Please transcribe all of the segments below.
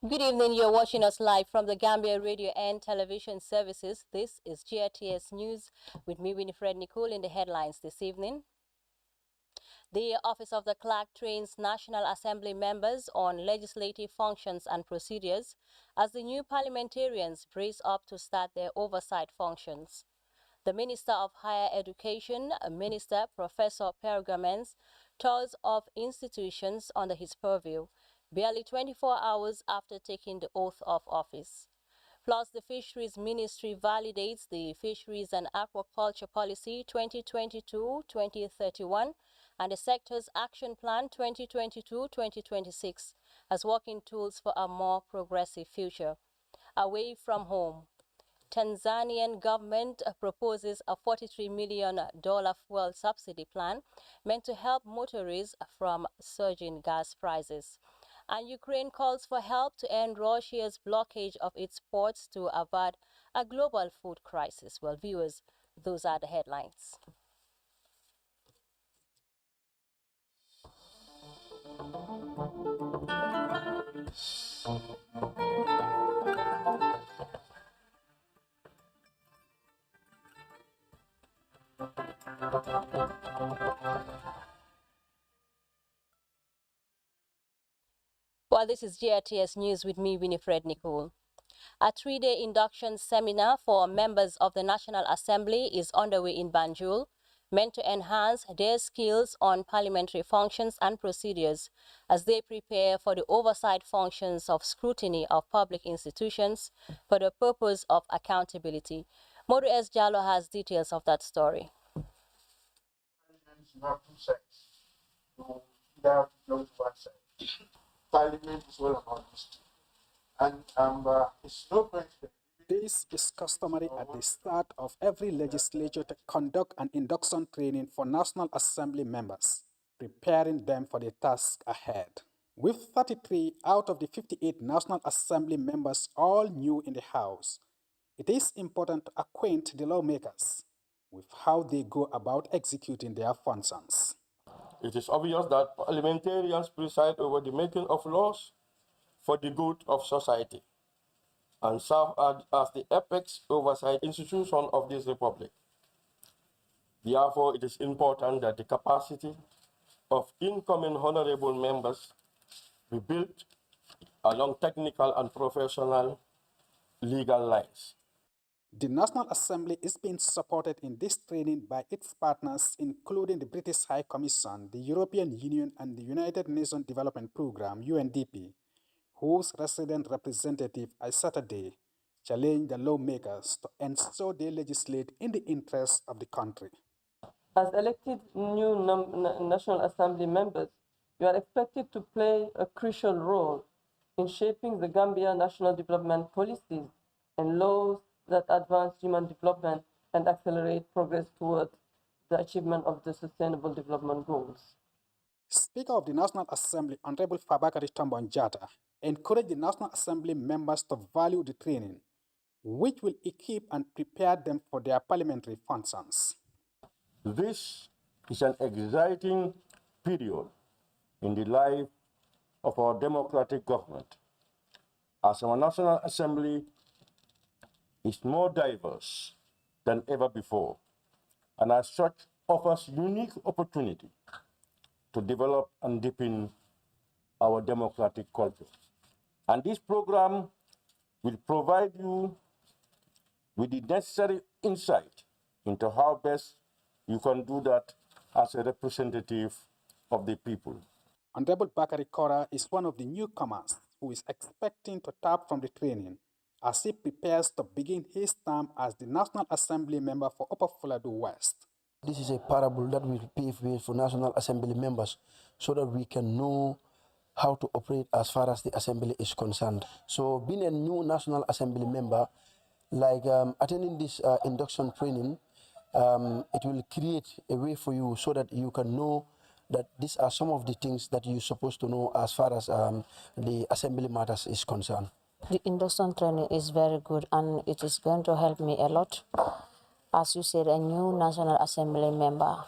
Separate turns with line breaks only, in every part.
Good evening. You're watching us live from the Gambia Radio and Television Services. This is GRTS News with me, Winifred Nicole, in the headlines this evening. The Office of the Clerk trains National Assembly members on legislative functions and procedures as the new parliamentarians brace up to start their oversight functions. The Minister of Higher Education, Minister Professor Pergamens, tours of institutions under his purview, barely 24 hours after taking the oath of office. Plus, the Fisheries Ministry validates the Fisheries and Aquaculture Policy 2022-2031 and the sector's Action Plan 2022-2026 as working tools for a more progressive future. Away from home, Tanzanian government proposes a $43 million fuel subsidy plan meant to help motorists from surging gas prices. And Ukraine calls for help to end Russia's blockade of its ports to avert a global food crisis. Well, viewers, those are the headlines. Well, this is GRTS News with me, Winifred Nicole. A three-day induction seminar for members of the National Assembly is underway in Banjul, meant to enhance their skills on parliamentary functions and procedures as they prepare for the oversight functions of scrutiny of public institutions for the purpose of accountability. Modu S. Jallo has details of that story.
Parliament is all about history. And it's no coincidence.
This is customary at the start of every legislature to conduct an induction training for National Assembly members, preparing them for the task ahead. With 33 out of the 58 National Assembly members all new in the House, it is important to acquaint the lawmakers with how they go about executing their functions.
It is obvious that parliamentarians preside over the making of laws for the good of society and serve as the apex oversight institution of this republic. Therefore, it is important that the capacity of incoming honorable members be built along technical and professional legal lines.
The National Assembly is being supported in this training by its partners, including the British High Commission, the European Union, and the United Nations Development Programme, UNDP, whose resident representative on Saturday challenged the lawmakers to ensure they legislate in the interest of the country.
As elected new National Assembly members, you are expected to play a crucial role in shaping the Gambia national development policies and laws that advance human development and accelerate progress towards the achievement of the Sustainable Development Goals.
Speaker of the National Assembly, Honorable Fabakary Tombong Jatta, encouraged the National Assembly members to value the training, which will equip and prepare them for their parliamentary functions.
This is an exciting period in the life of our democratic government, as our National Assembly is more diverse than ever before, and as such offers unique opportunity to develop and deepen our democratic culture. And this program will provide you with the necessary insight into how best you can do that as a representative of the people.
Honorable Bakari Kora is one of the newcomers who is expecting to tap from the training as he prepares to begin his term as the National Assembly member for Upper Fuladu West.
This is a parable that will pave way for National Assembly members so that we can know how to operate as far as the Assembly is concerned. So being a new National Assembly member, like attending this induction training, it will create a way for you so that you can know that these are some of the things that you're supposed to know as far as the Assembly matters is concerned.
The induction training is very good and it is going to help me a lot. As you said, a new National Assembly member.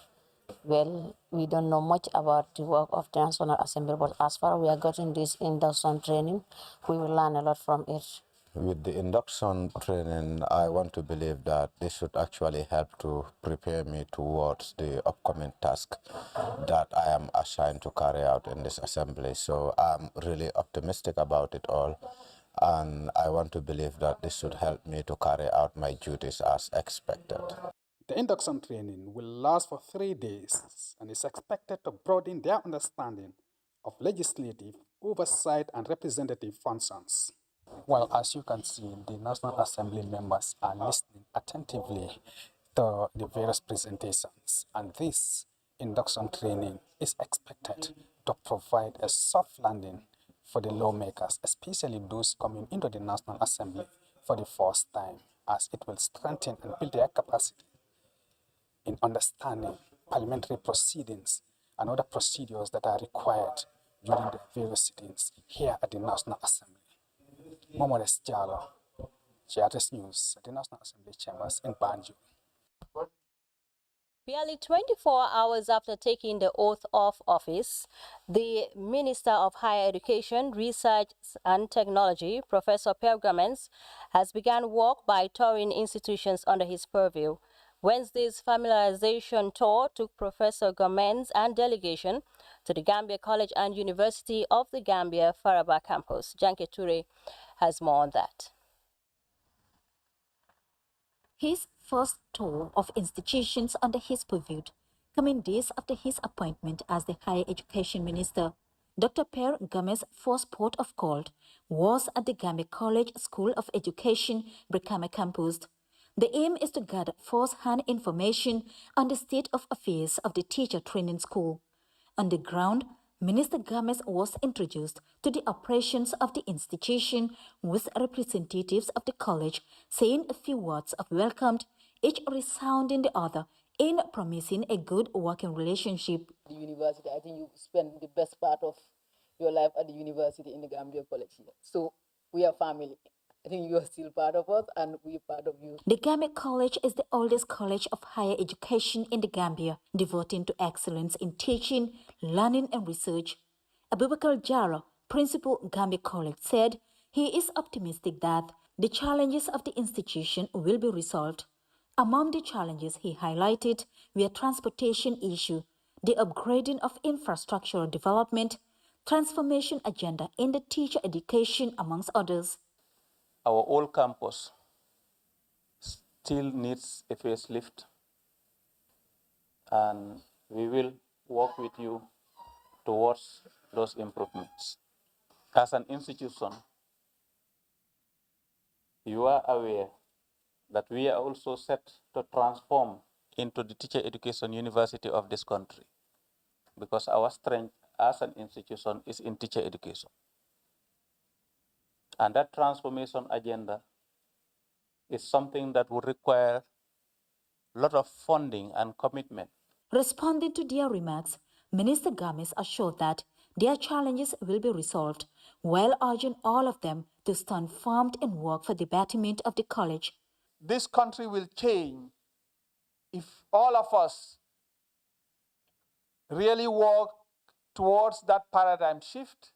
Well, we don't know much about the work of the National Assembly, but as far as we are getting this induction training, we will learn a lot from it.
With the induction training, I want to believe that this should actually help to prepare me towards the upcoming task that I am assigned to carry out in this assembly. So I'm really optimistic about it all, and I want to believe that this should help me to carry out my duties as expected.
The induction training will last for 3 days and is expected to broaden their understanding of legislative, oversight, and representative functions. Well, as you can see, the National Assembly members are listening attentively to the various presentations, and this induction training is expected to provide a soft landing for the lawmakers, especially those coming into the National Assembly for the first time, as it will strengthen and build their capacity in understanding parliamentary proceedings and other procedures that are required during the various sittings here at the National Assembly. Momodes Jalo, GRTS News at the National Assembly Chambers in Banjul.
Barely 24 hours after taking the oath of office, the Minister of Higher Education, Research and Technology, Professor Per Gamens, has begun work by touring institutions under his purview. Wednesday's familiarization tour took Professor Gamens and delegation to the Gambia College and University of the Gambia, Faraba campus. Janke Ture has more on that.
His first tour of institutions under his purview, coming days after his appointment as the Higher Education Minister. Dr. Per Gamens' first port of call was at the Gambia College School of Education, Brikama campus. The aim is to gather first-hand information on the state of affairs of the teacher training school. On the ground, Minister Gamens was introduced to the operations of the institution with representatives of the college saying a few words of welcome, each resounding the other in promising a good working relationship.
The university, I think you spend the best part of your life at the university in the Gambia College here. So we are family. I think you are still part of us and we are part of you.
The Gambia College is the oldest college of higher education in the Gambia, devoting to excellence in teaching, learning and research. Abubakar Jara, Principal Gambia College, said he is optimistic that the challenges of the institution will be resolved. Among the challenges he highlighted were transportation issue, the upgrading of infrastructural development, transformation agenda in the teacher education, amongst others.
Our old campus still needs a facelift, and we will work with you towards those improvements. As an institution, you are aware that we are also set to transform into the teacher education university of this country, because our strength as an institution is in teacher education. And that transformation agenda is something that would require a lot of funding and commitment.
Responding to their remarks, Minister Gamens assured that their challenges will be resolved, while urging all of them to stand firm and work for the betterment of the college.
This country will change if all of us really work towards that paradigm shift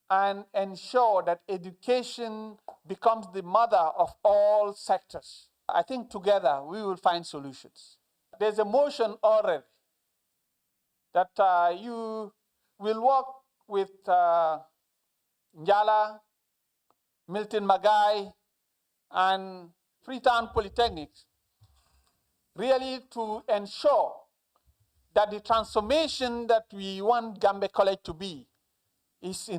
and ensure that education becomes the mother of all sectors. I think together we will find solutions. There's a motion already that you will work with Njala, Milton Magai, and Freetown Polytechnics, really to ensure that the transformation that we want Gambia College to be is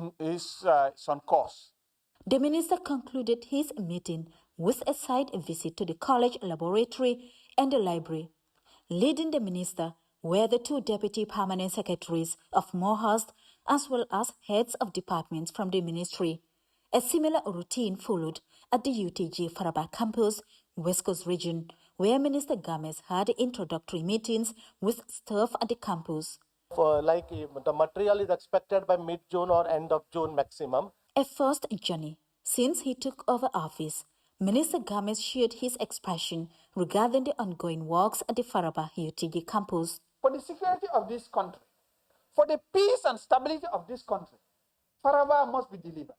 on course.
The minister concluded his meeting with a site visit to the college laboratory and the library. Leading the minister were the two deputy permanent secretaries of Mohurst, as well as heads of departments from the ministry. A similar routine followed at the UTG Faraba campus, West Coast region, where Minister Gamens had introductory meetings with staff at the campus.
The material is expected by mid-June or end of June maximum.
A first journey since he took over office, Minister Gamens shared his expression regarding the ongoing works at the Faraba UTG campus.
for the security of this country, for the peace and stability of this country, Faraba must be delivered.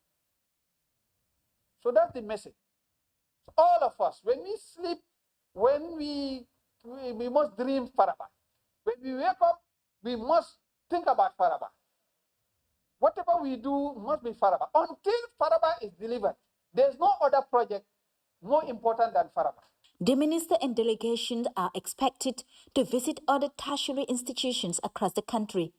So that's the message. All of us, when we sleep, when we must dream Faraba. When we wake up, we must think about Faraba. Whatever we do must be Faraba. Until Faraba is delivered, there's no other project more important than Faraba.
The minister and delegations are expected to visit other tertiary institutions across the country.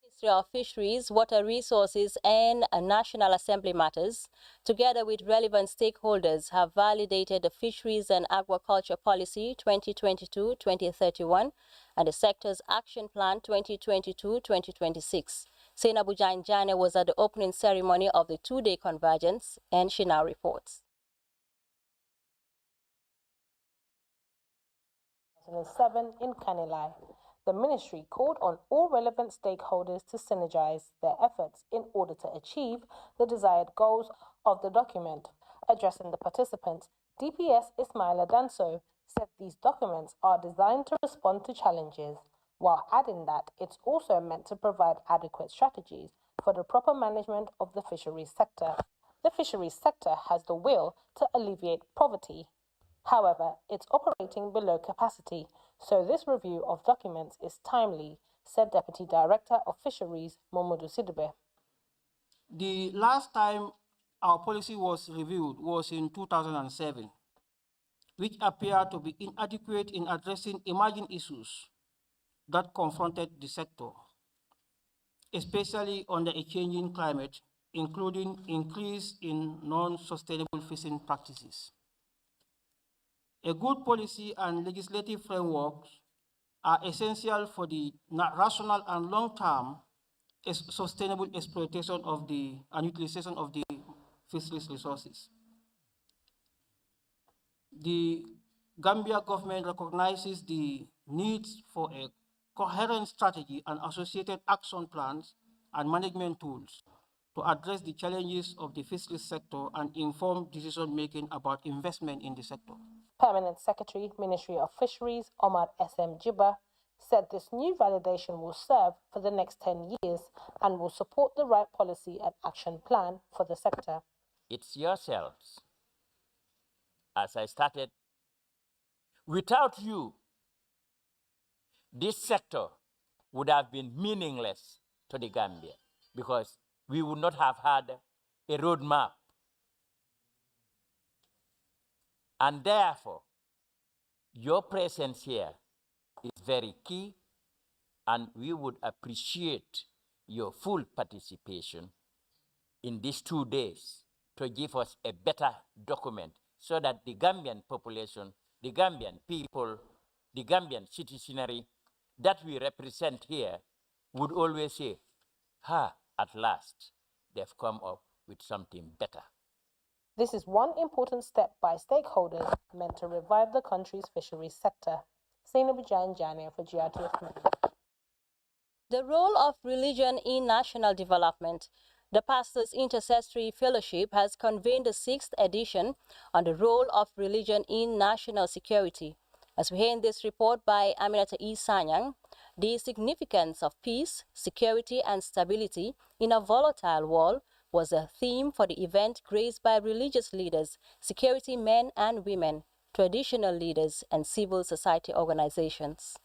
Ministry of Fisheries, Water Resources and National Assembly matters, together with relevant stakeholders, have validated the Fisheries and Aquaculture Policy 2022-2031 and the sector's Action Plan 2022-2026. Senabu Janjane was at the opening ceremony of the two-day convergence, and she now reports.
2007 in Kanilai. The ministry called on all relevant stakeholders to synergize their efforts in order to achieve the desired goals of the document. Addressing the participants, DPS Ismaila Danso said these documents are designed to respond to challenges, while adding that it's also meant to provide adequate strategies for the proper management of the fisheries sector. The fisheries sector has the will to alleviate poverty. However, it's operating below capacity, so this review of documents is timely, said Deputy Director of Fisheries, Momodu Sidibe.
The last time our policy was reviewed was in 2007, which appeared to be inadequate in addressing emerging issues that confronted the sector, especially under a changing climate, including increase in non-sustainable fishing practices. A good policy and legislative frameworks are essential for the rational and long-term sustainable exploitation of and utilization of the fisheries resources. The Gambia government recognizes the need for a coherent strategy and associated action plans and management tools to address the challenges of the fisheries sector and inform decision-making about investment in the sector.
Permanent Secretary, Ministry of Fisheries, Omar S.M. Jibba, said this new validation will serve for the next 10 years and will support the right policy and action plan for the sector.
It's yourselves. As I started, without you, this sector would have been meaningless to the Gambia because we would not have had a roadmap. And therefore, your presence here is very key, and we would appreciate your full participation in these 2 days to give us a better document so that the Gambian population, the Gambian people, the Gambian citizenry that we represent here would always say, at last, they've come up with something better.
This is one important step by stakeholders meant to revive the country's fisheries sector. Zainabu Janjane for GRTS News.
The role of religion in national development. The Pastors Intercessory Fellowship has convened the 6th edition on the role of religion in national security. As we hear in this report by Aminata E. Sanyang, the significance of peace, security and stability in a volatile world was a theme for the event, graced by religious leaders, security men and women, traditional leaders and civil society organizations.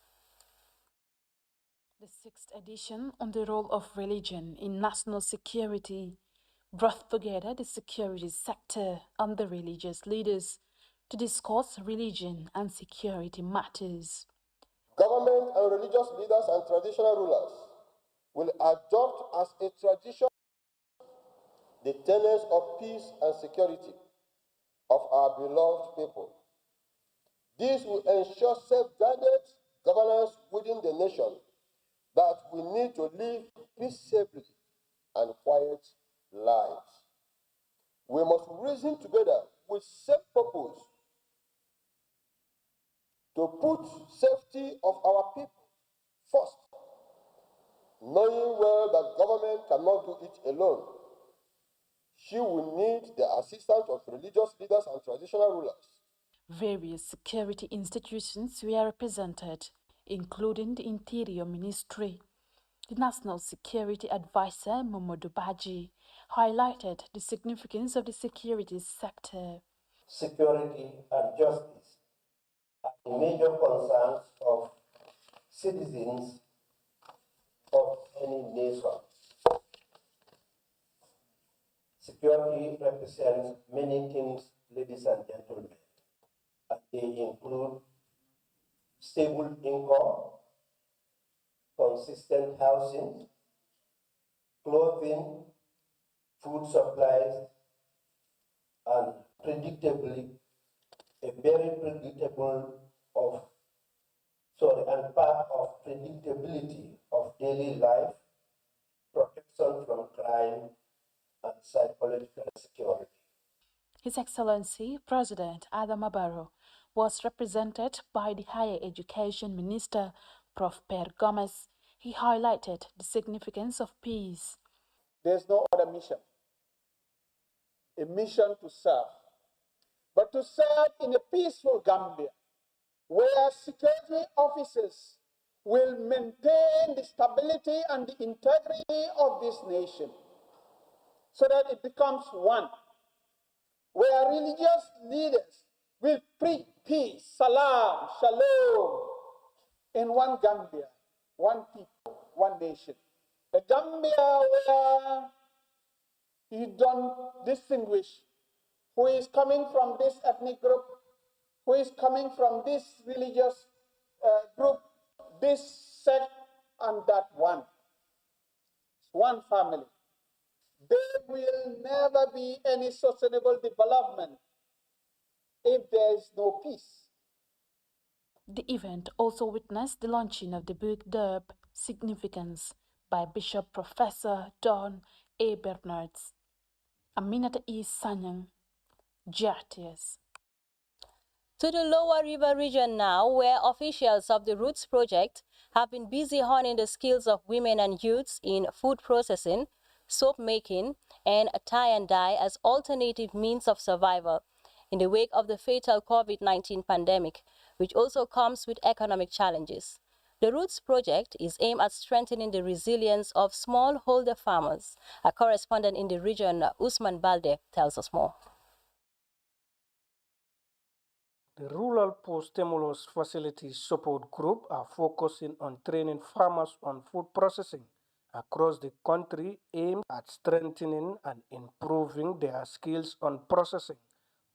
The 6th edition on the role of religion in national security brought together the security sector and the religious leaders to discuss religion and security matters.
Government and religious leaders and traditional rulers will adopt as a tradition the tenets of peace and security of our beloved people. This will ensure self-guided governance within the nation that we need to live peaceably and quiet lives. We must reason together with same purpose to put safety of our people first, knowing well that government cannot do it alone. She will need the assistance of religious leaders and traditional rulers.
Various security institutions were represented, including the Interior Ministry. The National Security Advisor, Momodu Baji, highlighted the significance of the security sector.
Security and justice are major concerns of citizens of any nation. Security represents many things, ladies and gentlemen, and they include stable income, consistent housing, clothing, food supplies, and predictably, a very predictable and part of predictability of daily life, protection from crime, and psychological security.
His Excellency President Adama Barrow was represented by the Higher Education Minister, Prof. Per Gomez. He highlighted the significance of peace.
There's no other mission, a mission to serve, but to serve in a peaceful Gambia, where security officers will maintain the stability and the integrity of this nation, so that it becomes one, where religious leaders will preach peace, salam, shalom, in one Gambia, one people, one nation. A Gambia where you don't distinguish who is coming from this ethnic group, who is coming from this religious group, this sect, and that one. It's one family. There will never be any sustainable development if there is no peace.
The event also witnessed the launching of the book Derb, Significance by Bishop Professor Don A. Bernards. Aminata E. Sanyang, GRTS.
To the Lower River region now, where officials of the Roots Project have been busy honing the skills of women and youths in food processing, soap making, and tie and dye as alternative means of survival in the wake of the fatal COVID-19 pandemic, which also comes with economic challenges. The Roots Project is aimed at strengthening the resilience of smallholder farmers. A correspondent in the region, Usman Balde, tells us more.
The Rural Post-Stimulus Facilities Support Group are focusing on training farmers on food processing across the country, aimed at strengthening and improving their skills on processing,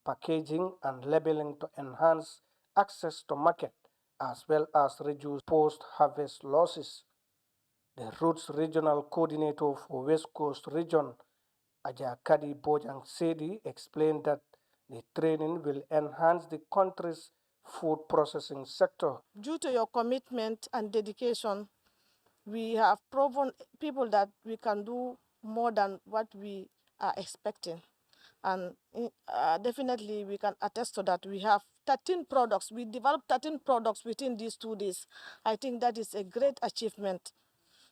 packaging, and labeling to enhance access to market, as well as reduce post-harvest losses. The Roots Regional Coordinator for West Coast Region, Ajakadi Bojang Sedi, explained that the training will enhance the country's food processing sector.
Due to your commitment and dedication, we have proven people that we can do more than what we are expecting. And definitely we can attest to that. We have 13 products. We developed 13 products within these 2 days. I think that is a great achievement.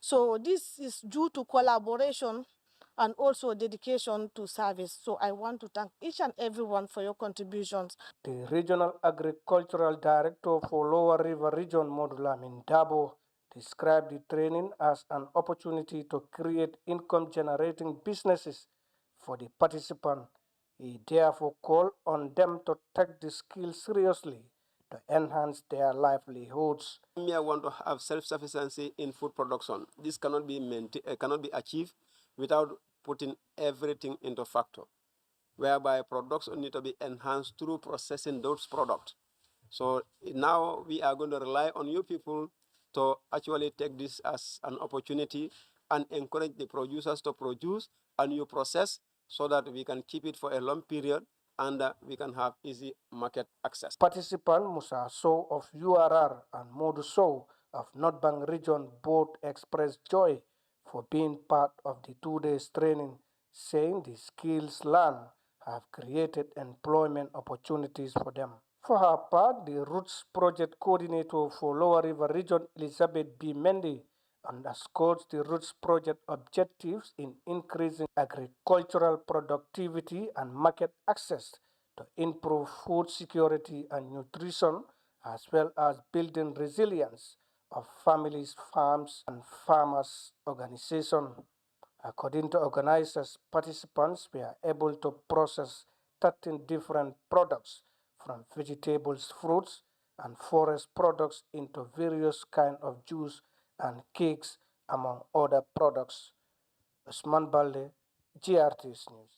So this is due to collaboration and also dedication to service. So I want to thank each and everyone for your contributions.
The Regional Agricultural Director for Lower River Region, Modulamin Dabo, described the training as an opportunity to create income-generating businesses for the participant. He therefore called on them to take the skills seriously to enhance their livelihoods.
I want to have self-sufficiency in food production. This cannot be achieved without putting everything into factor, whereby production need to be enhanced through processing those products. So now we are going to rely on you people to actually take this as an opportunity and encourage the producers to produce and you process so that we can keep it for a long period and we can have easy market access.
Participant Musa Sow of URR and Modu Sow of North Bank Region both expressed joy for being part of the 2 days training, saying the skills learned have created employment opportunities for them. For her part, the Roots Project Coordinator for Lower River Region, Elizabeth B. Mendy, underscores the Roots Project objectives in increasing agricultural productivity and market access to improve food security and nutrition, as well as building resilience of families, farms, and farmers' organization. According to organizers, participants were able to process 13 different products from vegetables, fruits, and forest products into various kinds of juice and cakes, among other products. Usman Balde, GRTS News.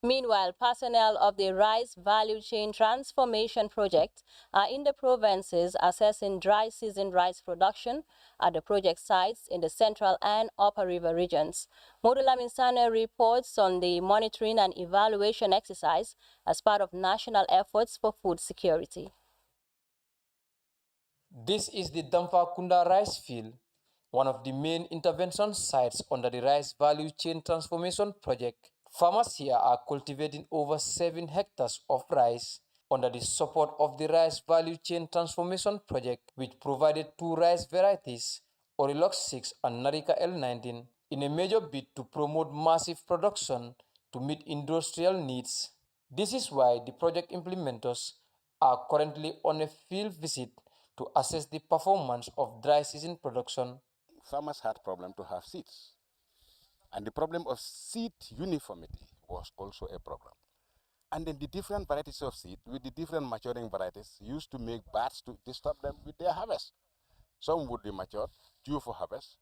Meanwhile, personnel of the Rice Value Chain Transformation Project are in the provinces assessing dry season rice production at the project sites in the Central and Upper River regions. Modula Minsane reports on the monitoring and evaluation exercise as part of national efforts for food security.
This is the Damfakunda rice field, one of the main intervention sites under the Rice Value Chain Transformation Project. Farmers here are cultivating over 7 hectares of rice under the support of the Rice Value Chain Transformation Project, which provided 2 rice varieties, Orilox 6 and Narika L19, in a major bid to promote massive production to meet industrial needs. This is why the project implementers are currently on a field visit to assess the performance of dry season production.
Farmers had problem to have seeds. And the problem of seed uniformity was also a problem. And then the different varieties of seed with the different maturing varieties used to make bats to disturb them with their harvest. Some would be matured, due for harvest,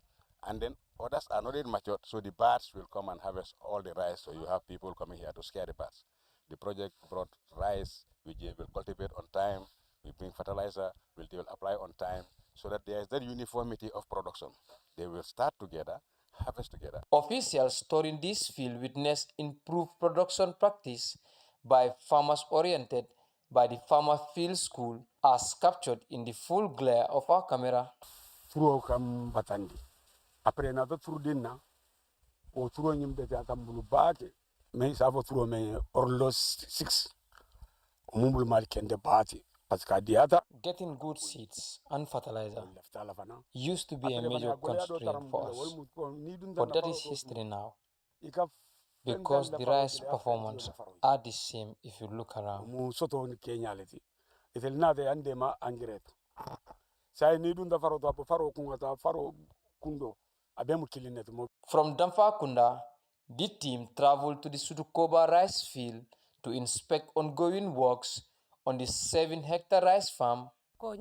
and then others are not yet matured, so the bats will come and harvest all the rice, so you have people coming here to scare the bats. The project brought rice, which they will cultivate on time, we bring fertilizer, they will apply on time, so that there is that uniformity of production. They will start together, harvest together.
Officials touring this field witnessed improved production practice by farmers oriented by the Farmer Field School, as captured in the full glare of our camera.
Through kam batandi. Après na through dinna, o through nyim de akambulu baake, me savo through me Orlos 6. Mumbul mal kende baati.
Getting good seeds and fertilizer used to be a major constraint for us, but that is history now, because the rice performance are the same if you look around. From Damfakunda, the team traveled to the Sutukoba rice field to inspect ongoing works on the 7-hectare rice farm.
The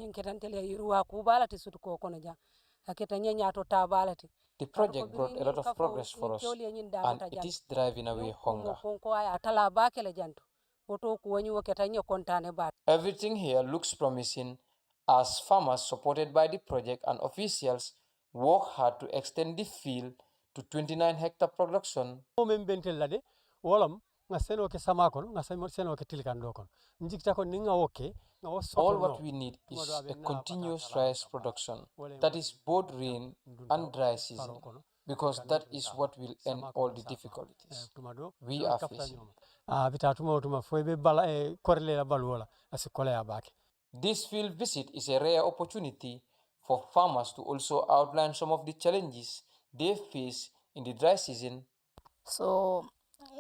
project brought a lot of progress for us, and it is driving away hunger. Everything here looks promising as farmers supported by the project and officials work hard to extend the field to 29-hectare production. All what we need is a continuous rice production, that is both rain and dry season, because that is what will end all the difficulties we are facing. This field visit is a rare opportunity for farmers to also outline some of the challenges they face in the dry season.
So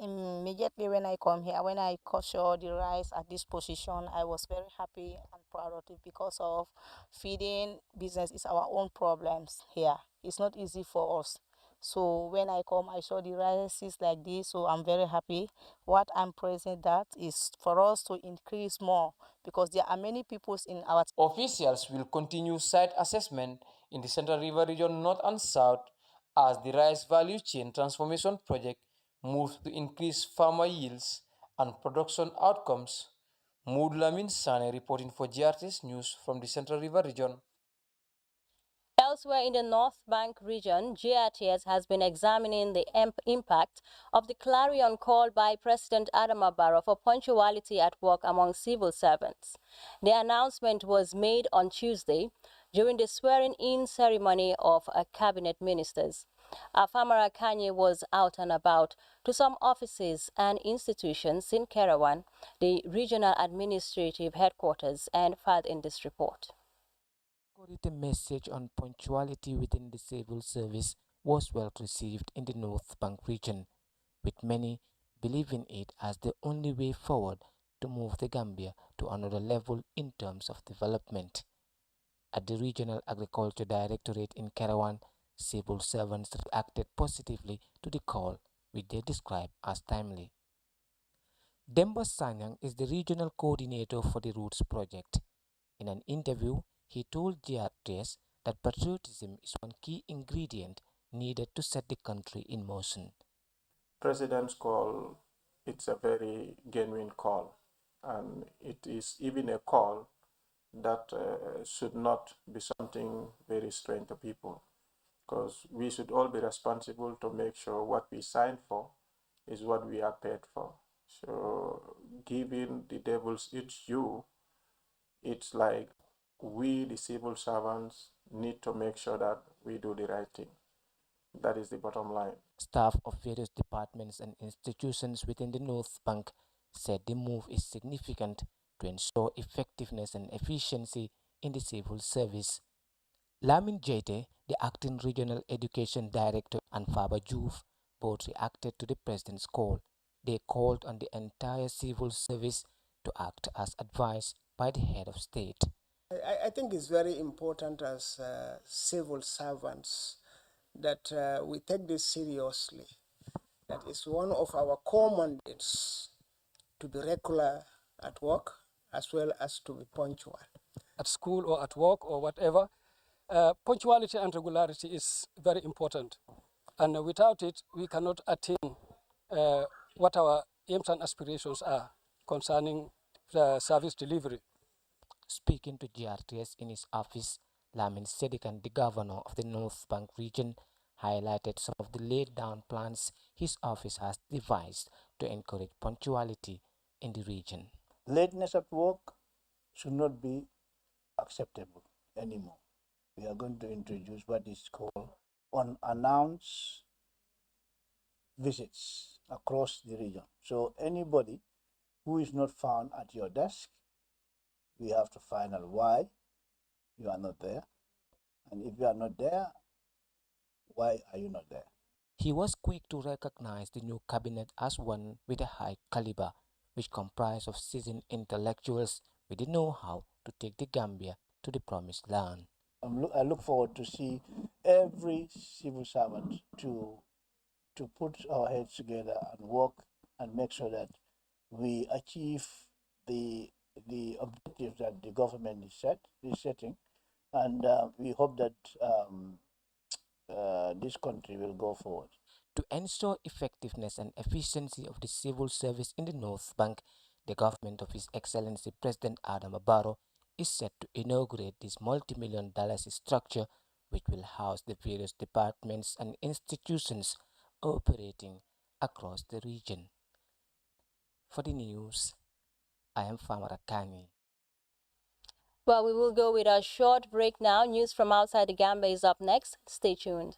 immediately when I come here, when I saw the rice at this position, I was very happy and proud of it, because of feeding business is our own problems here. It's not easy for us. So when I come, I saw the rices like this, so I'm very happy. What I'm praising that is for us to increase more, because there are many people in our...
Officials will continue site assessment in the Central River region north and south as the Rice Value Chain Transformation Project moves to increase farmer yields and production outcomes. Mudlamin Sane reporting for GRTS News from the Central River region.
Elsewhere in the North Bank region, GRTS has been examining the impact of the clarion call by President Adama Barrow for punctuality at work among civil servants. The announcement was made on Tuesday during the swearing-in ceremony of cabinet ministers. Afamara Kanye was out and about to some offices and institutions in Kerawan, the regional administrative headquarters, and filed in this report.
The message on punctuality within the civil service was well received in the North Bank region, with many believing it as the only way forward to move the Gambia to another level in terms of development. At the Regional Agriculture Directorate in Kerawan, civil servants reacted positively to the call, which they describe as timely. Demba Sanyang is the regional coordinator for the Roots project. In an interview, he told GRTS that patriotism is one key ingredient needed to set the country in motion.
President's call, it's a very genuine call, and it is even a call that should not be something very strange to people, because we should all be responsible to make sure what we sign for is what we are paid for. So giving the devil's its due, it's like we, the civil servants, need to make sure that we do the right thing. That is the bottom line.
Staff of various departments and institutions within the North Bank said the move is significant to ensure effectiveness and efficiency in the civil service. Lamin Jete, the acting regional education director, and Faba Juf both reacted to the president's call. They called on the entire civil service to act as advised by the head of state.
I think it's very important as civil servants that we take this seriously. That is one of our core mandates, to be regular at work as well as to be punctual.
At school or at work or whatever, punctuality and regularity is very important. And without it, we cannot attain what our aims and aspirations are concerning the service delivery.
Speaking to GRTS in his office, Lamin Sedikan, the governor of the North Bank region, highlighted some of the laid down plans his office has devised to encourage punctuality in the region.
Lateness at work should not be acceptable anymore. We are going to introduce what is called unannounced visits across the region. So anybody who is not found at your desk, we have to find out why you are not there. And if you are not there, why are you not there?
He was quick to recognize the new cabinet as one with a high caliber, which comprised of seasoned intellectuals with the know-how to take the Gambia to the promised land.
I look forward to see every civil servant to put our heads together and work and make sure that we achieve the objectives that the government is setting, and we hope that this country will go forward.
To ensure effectiveness and efficiency of the civil service in the North Bank, the government of His Excellency President Adama Barrow is set to inaugurate this multi-million-dollar structure, which will house the various departments and institutions operating across the region. For the news, I am Famara Kani.
Well, we will go with a short break now. News from outside the Gambia is up next. Stay tuned.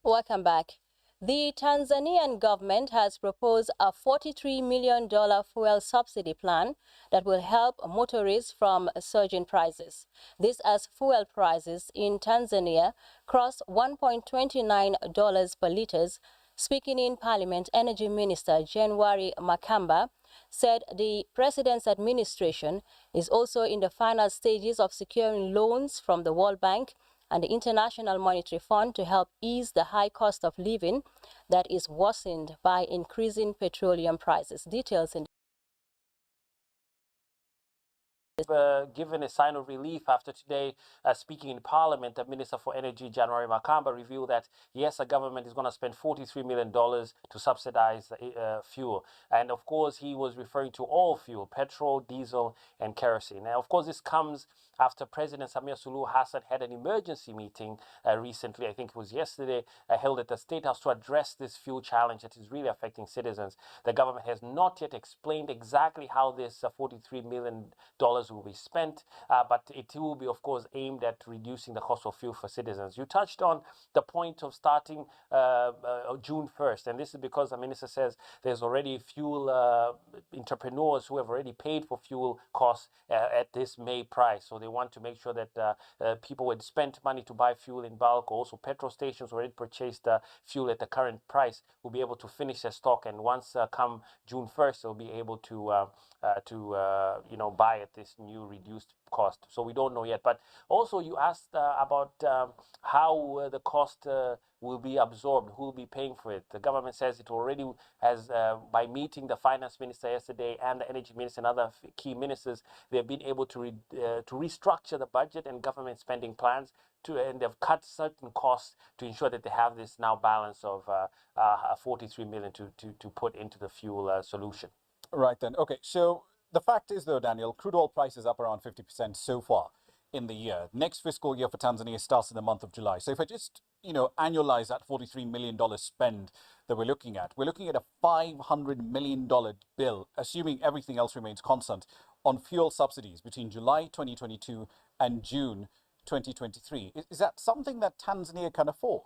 Welcome back. The Tanzanian government has proposed a $43 million fuel subsidy plan that will help motorists from surging prices. This as fuel prices in Tanzania crossed $1.29 per litre. Speaking in Parliament, Energy Minister January Makamba said the President's administration is also in the final stages of securing loans from the World Bank and the International Monetary Fund to help ease the high cost of living that is worsened by increasing petroleum prices. Details in
given a sign of relief after today speaking in Parliament. The Minister for Energy, January Makamba, revealed that, yes, the government is going to spend $43 million to subsidize fuel. And, of course, he was referring to all fuel, petrol, diesel, and kerosene. Now, of course, this comes after President Samia Suluhu Hassan had an emergency meeting recently, I think it was yesterday, held at the State House to address this fuel challenge that is really affecting citizens. The government has not yet explained exactly how this $43 million will be spent, but it will be, of course, aimed at reducing the cost of fuel for citizens. You touched on the point of starting June 1st, and this is because the minister says there's already fuel entrepreneurs who have already paid for fuel costs at this May price. So they want to make sure that people who had spent money to buy fuel in bulk, also petrol stations already purchased fuel at the current price, will be able to finish their stock. And once come June 1st, they'll be able to buy at this new reduced cost. So we don't know yet. But also you asked about how the cost will be absorbed, who will be paying for it. The government says it already has, by meeting the finance minister yesterday and the energy minister and other key ministers, they've been able to restructure the budget and government spending plans and they've cut certain costs to ensure that they have this now balance of 43 million to put into the fuel solution.
Right then. Okay, so the fact is though, Daniel, crude oil prices up around 50% so far in the year. Next fiscal year for Tanzania starts in the month of July. So if I just, annualize that $43 million spend that we're looking at a $500 million bill, assuming everything else remains constant, on fuel subsidies between July 2022 and June 2023. Is that something that Tanzania can afford?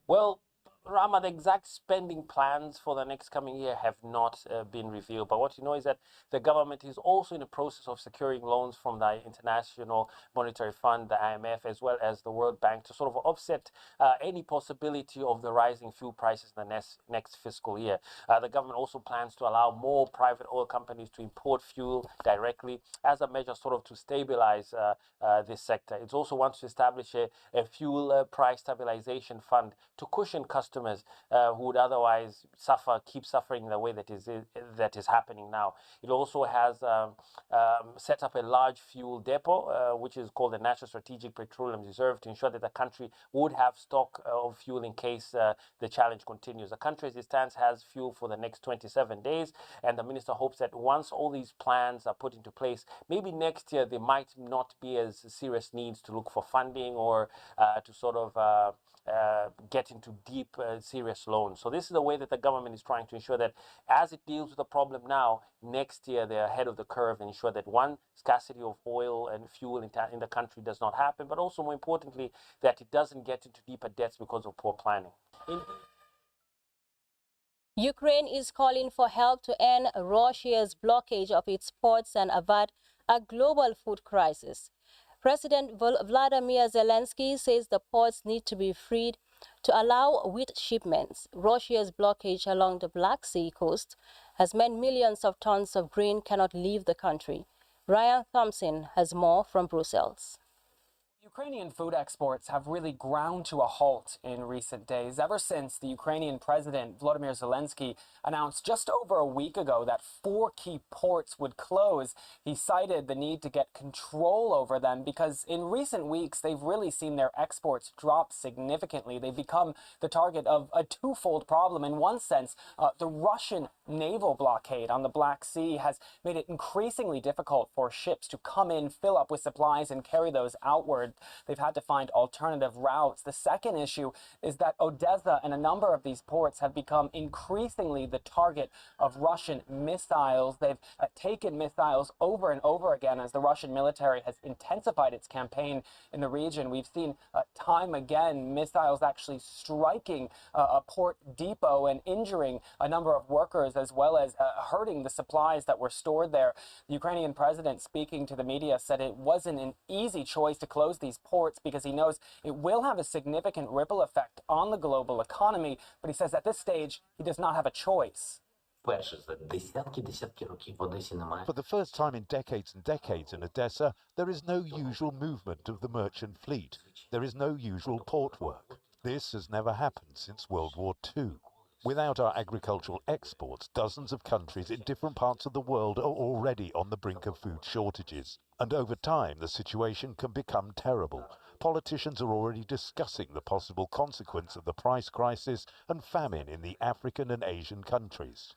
Well, Rama, the exact spending plans for the next coming year have not been revealed. But what you know is that the government is also in the process of securing loans from the International Monetary Fund, the IMF, as well as the World Bank to sort of offset any possibility of the rising fuel prices in the next fiscal year. The government also plans to allow more private oil companies to import fuel directly as a measure sort of to stabilize this sector. It also wants to establish a fuel price stabilization fund to cushion customers who would otherwise keep suffering the way that is happening now. It also has set up a large fuel depot, which is called the National Strategic Petroleum Reserve, to ensure that the country would have stock of fuel in case the challenge continues. The country, as it stands, has fuel for the next 27 days, and the minister hopes that once all these plans are put into place, maybe next year there might not be as serious needs to look for funding or to sort of get into deep, serious loans. So this is the way that the government is trying to ensure that as it deals with the problem now, next year they're ahead of the curve and ensure that one, scarcity of oil and fuel in the country does not happen, but also more importantly, that it doesn't get into deeper debts because of poor planning.
Ukraine is calling for help to end Russia's blockade of its ports and avert a global food crisis. President Vladimir Zelensky says the ports need to be freed to allow wheat shipments. Russia's blockade along the Black Sea coast has meant millions of tons of grain cannot leave the country. Ryan Thompson has more from Brussels.
Ukrainian food exports have really ground to a halt in recent days, ever since the Ukrainian President Volodymyr Zelensky announced just over a week ago that 4 key ports would close. He cited the need to get control over them because in recent weeks, they've really seen their exports drop significantly. They've become the target of a twofold problem. In one sense, the Russian naval blockade on the Black Sea has made it increasingly difficult for ships to come in, fill up with supplies, and carry those outward. They've had to find alternative routes. The second issue is that Odessa and a number of these ports have become increasingly the target of Russian missiles. They've taken missiles over and over again as the Russian military has intensified its campaign in the region. We've seen time again missiles actually striking a port depot and injuring a number of workers, as well as hurting the supplies that were stored there. The Ukrainian president, speaking to the media, said it wasn't an easy choice to close these ports because he knows it will have a significant ripple effect on the global economy, but he says at this stage he does not have a choice.
For the first time in decades and decades in Odessa, there is no usual movement of the merchant fleet. There is no usual port work. This has never happened since World War II. Without our agricultural exports, dozens of countries in different parts of the world are already on the brink of food shortages. And over time, the situation can become terrible. Politicians are already discussing the possible consequence of the price crisis and famine in the African and Asian countries.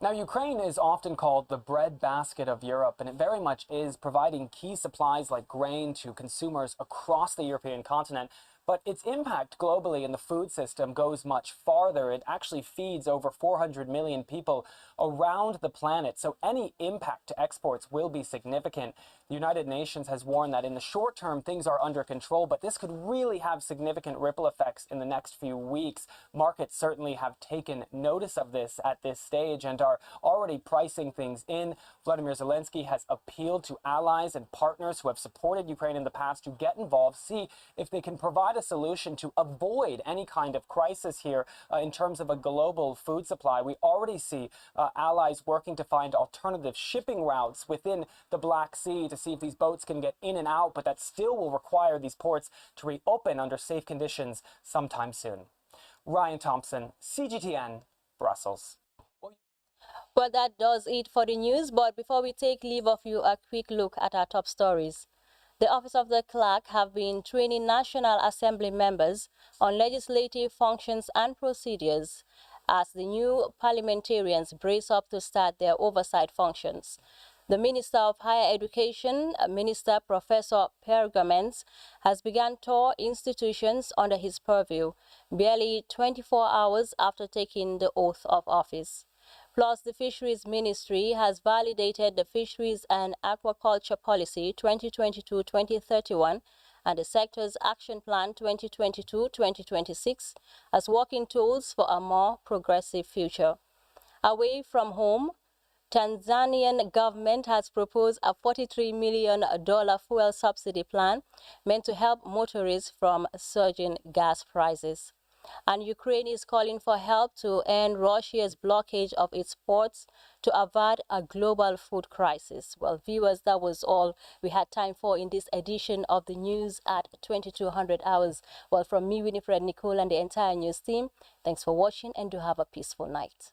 Now, Ukraine is often called the breadbasket of Europe, and it very much is, providing key supplies like grain to consumers across the European continent. But its impact globally in the food system goes much farther. It actually feeds over 400 million people around the planet. So any impact to exports will be significant. The United Nations has warned that in the short term, things are under control, but this could really have significant ripple effects in the next few weeks. Markets certainly have taken notice of this at this stage and are already pricing things in. Vladimir Zelensky has appealed to allies and partners who have supported Ukraine in the past to get involved, see if they can provide a solution to avoid any kind of crisis here in terms of a global food supply. We already see allies working to find alternative shipping routes within the Black Sea to see if these boats can get in and out, but that still will require these ports to reopen under safe conditions sometime soon. Ryan Thompson, CGTN, Brussels.
Well, that does it for the news, but before we take leave of you, a quick look at our top stories. The Office of the Clerk have been training National Assembly members on legislative functions and procedures as the new parliamentarians brace up to start their oversight functions. The Minister of Higher Education, Minister Professor Pergamens, has begun tour institutions under his purview, barely 24 hours after taking the oath of office. Plus, the Fisheries Ministry has validated the Fisheries and Aquaculture Policy 2022-2031 and the sector's Action Plan 2022-2026 as working tools for a more progressive future. Away from home, Tanzanian government has proposed a $43 million fuel subsidy plan meant to help motorists from surging gas prices. And Ukraine is calling for help to end Russia's blockade of its ports to avert a global food crisis. Well, viewers, that was all we had time for in this edition of the news at 2200 hours. Well, from me, Winifred Nicole, and the entire news team, thanks for watching and do have a peaceful night.